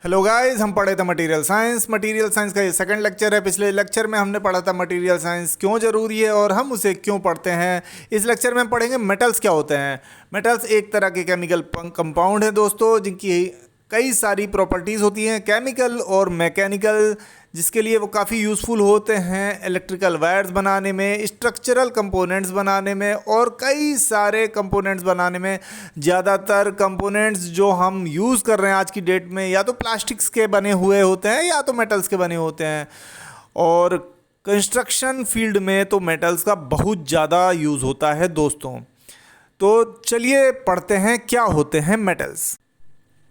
Hello guys, हम पढ़े थे मटेरियल साइंस का ये सेकंड लेक्चर है। पिछले लेक्चर में हमने पढ़ा था मटेरियल साइंस क्यों ज़रूरी है और हम उसे क्यों पढ़ते हैं। इस लेक्चर में हम पढ़ेंगे मेटल्स क्या होते हैं। मेटल्स एक तरह के केमिकल कंपाउंड है दोस्तों, जिनकी कई सारी प्रॉपर्टीज़ होती हैं, केमिकल और मैकेनिकल, जिसके लिए वो काफ़ी यूज़फुल होते हैं इलेक्ट्रिकल वायर्स बनाने में, स्ट्रक्चरल कंपोनेंट्स बनाने में और कई सारे कंपोनेंट्स बनाने में। ज़्यादातर कंपोनेंट्स जो हम यूज़ कर रहे हैं आज की डेट में या तो प्लास्टिक्स के बने हुए होते हैं या तो मेटल्स के बने होते हैं। और कंस्ट्रक्शन फील्ड में तो मेटल्स का बहुत ज़्यादा यूज़ होता है दोस्तों। तो चलिए पढ़ते हैं क्या होते हैं मेटल्स।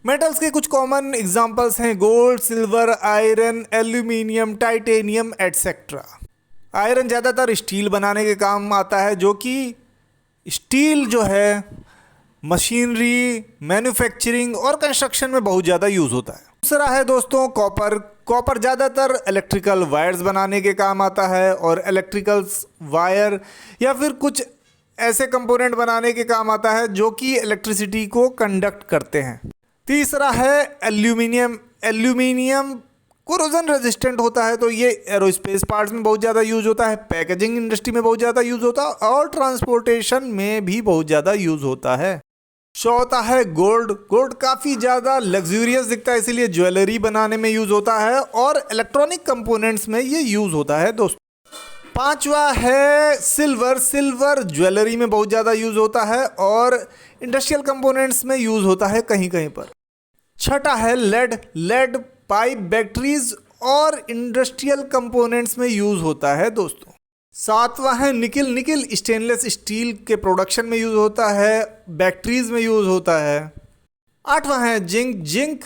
मेटल्स के कुछ कॉमन एग्जांपल्स हैं gold, silver, iron, aluminium, titanium etcetera. Iron ज़्यादातर स्टील बनाने के काम आता है, जो कि स्टील जो है मशीनरी, मैन्युफैक्चरिंग और कंस्ट्रक्शन में बहुत ज़्यादा यूज़ होता है। दूसरा है दोस्तों कॉपर। कॉपर ज़्यादातर इलेक्ट्रिकल वायर्स बनाने के काम आता है और इलेक्ट्रिकल वायर या फिर कुछ ऐसे कंपोनेंट बनाने के काम आता है जो कि इलेक्ट्रिसिटी को कंडक्ट करते हैं। तीसरा है एल्यूमिनियम। एल्यूमिनियम कोरोजन रेजिस्टेंट होता है, तो ये एरोस्पेस पार्ट्स में बहुत ज़्यादा यूज़ होता है, पैकेजिंग इंडस्ट्री में बहुत ज़्यादा यूज़ होता है और ट्रांसपोर्टेशन में भी बहुत ज़्यादा यूज़ होता है। चौथा है गोल्ड। गोल्ड काफ़ी ज़्यादा लग्जूरियस दिखता है, इसीलिए ज्वेलरी बनाने में यूज़ होता है और इलेक्ट्रॉनिक कंपोनेंट्स में ये यूज़ होता है दोस्तों। पांचवा है सिल्वर। सिल्वर ज्वेलरी में बहुत ज़्यादा यूज़ होता है और इंडस्ट्रियल कंपोनेंट्स में यूज़ होता है कहीं कहीं पर। छठा है लेड। लेड पाइप, बैटरीज और इंडस्ट्रियल कंपोनेंट्स में यूज़ होता है दोस्तों। सातवां है निकिल। निकिल स्टेनलेस स्टील के प्रोडक्शन में यूज़ होता है, बैटरीज में यूज़ होता है। आठवां है जिंक। जिंक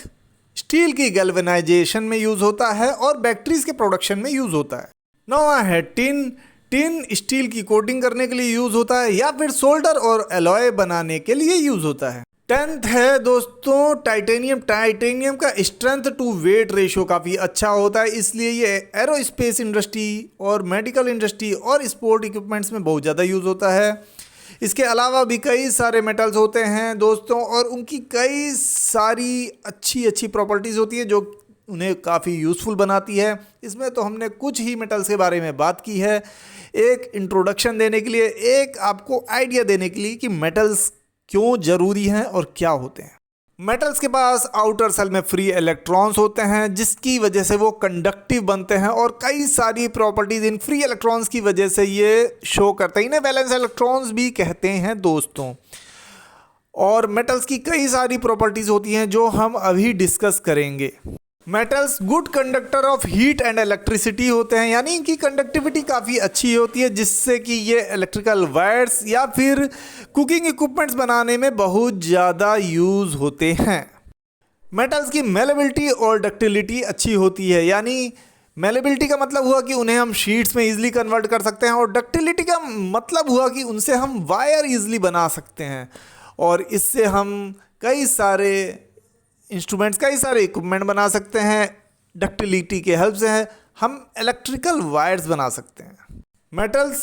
स्टील की गैल्वेनाइजेशन में यूज़ होता है और बैटरीज के प्रोडक्शन में यूज़ होता है। नौवां है टिन। टिन स्टील की कोटिंग करने के लिए यूज़ होता है या फिर सोल्डर और एलॉय बनाने के लिए यूज़ होता है। 10th है दोस्तों टाइटेनियम। टाइटेनियम का स्ट्रेंथ टू वेट रेशियो काफ़ी अच्छा होता है, इसलिए ये एरोस्पेस इंडस्ट्री और मेडिकल इंडस्ट्री और स्पोर्ट इक्विपमेंट्स में बहुत ज़्यादा यूज़ होता है। इसके अलावा भी कई सारे मेटल्स होते हैं दोस्तों और उनकी कई सारी अच्छी प्रॉपर्टीज़ होती है जो उन्हें काफ़ी यूज़फुल बनाती है। इसमें तो हमने कुछ ही मेटल्स के बारे में बात की है, एक इंट्रोडक्शन देने के लिए, एक आपको आइडिया देने के लिए कि मेटल्स क्यों ज़रूरी हैं और क्या होते हैं। मेटल्स के पास आउटर सेल में फ्री इलेक्ट्रॉन्स होते हैं, जिसकी वजह से वो कंडक्टिव बनते हैं और कई सारी प्रॉपर्टीज़ इन फ्री इलेक्ट्रॉन्स की वजह से ये शो करते हैं। इन्हें वैलेंस इलेक्ट्रॉन्स भी कहते हैं दोस्तों। और मेटल्स की कई सारी प्रॉपर्टीज़ होती हैं जो हम अभी डिस्कस करेंगे। Metals good conductor of heat and electricity होते हैं, यानी इनकी कंडक्टिविटी काफ़ी अच्छी होती है, जिससे कि ये इलेक्ट्रिकल वायर्स या फिर कुकिंग इक्विपमेंट्स बनाने में बहुत ज़्यादा यूज़ होते हैं। मेटल्स की मेलेबिलिटी और डक्टिलिटी अच्छी होती है, यानी मेलेबिलिटी का मतलब हुआ कि उन्हें हम शीट्स में ईजिली कन्वर्ट कर सकते हैं और डक्टिलिटी का मतलब हुआ कि उनसे हम वायर ईजिली बना सकते हैं और इससे हम कई सारे इंस्ट्रूमेंट्स, कई सारे इक्विपमेंट बना सकते हैं। डक्टिलिटी के हेल्प से हम इलेक्ट्रिकल वायर्स बना सकते हैं। मेटल्स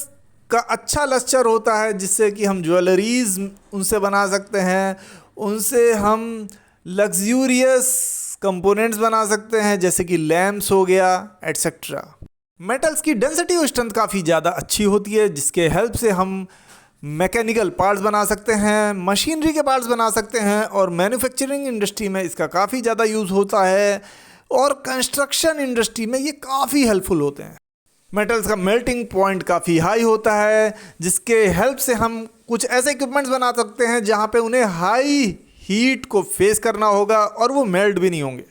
का अच्छा लस्चर होता है, जिससे कि हम ज्वेलरीज उनसे बना सकते हैं, उनसे हम लग्जूरियस कंपोनेंट्स बना सकते हैं जैसे कि लैम्प्स हो गया एटसेट्रा। मेटल्स की डेंसिटी और स्ट्रेंथ काफ़ी ज़्यादा अच्छी होती है, जिसके हेल्प से हम मैकेनिकल पार्ट्स बना सकते हैं, मशीनरी के पार्ट्स बना सकते हैं और मैन्युफैक्चरिंग इंडस्ट्री में इसका काफ़ी ज़्यादा यूज़ होता है और कंस्ट्रक्शन इंडस्ट्री में ये काफ़ी हेल्पफुल होते हैं। मेटल्स का मेल्टिंग पॉइंट काफ़ी हाई होता है, जिसके हेल्प से हम कुछ ऐसे इक्विपमेंट्स बना सकते हैं जहाँ पे उन्हें हाई हीट को फेस करना होगा और वो मेल्ट भी नहीं होंगे।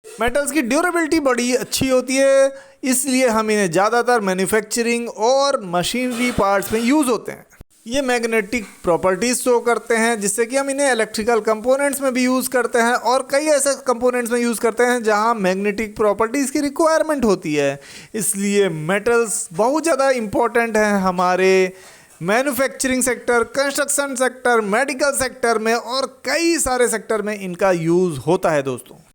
मेटल्स की ड्यूरेबिलिटी बड़ी अच्छी होती है, इसलिए हम इन्हें ज़्यादातर मैन्युफैक्चरिंग और मशीनरी पार्ट्स में यूज़ होते हैं। ये मैग्नेटिक प्रॉपर्टीज़ शो करते हैं, जिससे कि हम इन्हें इलेक्ट्रिकल कंपोनेंट्स में भी यूज़ करते हैं और कई ऐसे कंपोनेंट्स में यूज़ करते हैं जहां मैग्नेटिक प्रॉपर्टीज़ की रिक्वायरमेंट होती है। इसलिए मेटल्स बहुत ज़्यादा इम्पोर्टेंट हैं हमारे manufacturing sector, construction sector, medical sector में और कई सारे सेक्टर में इनका यूज़ होता है दोस्तों।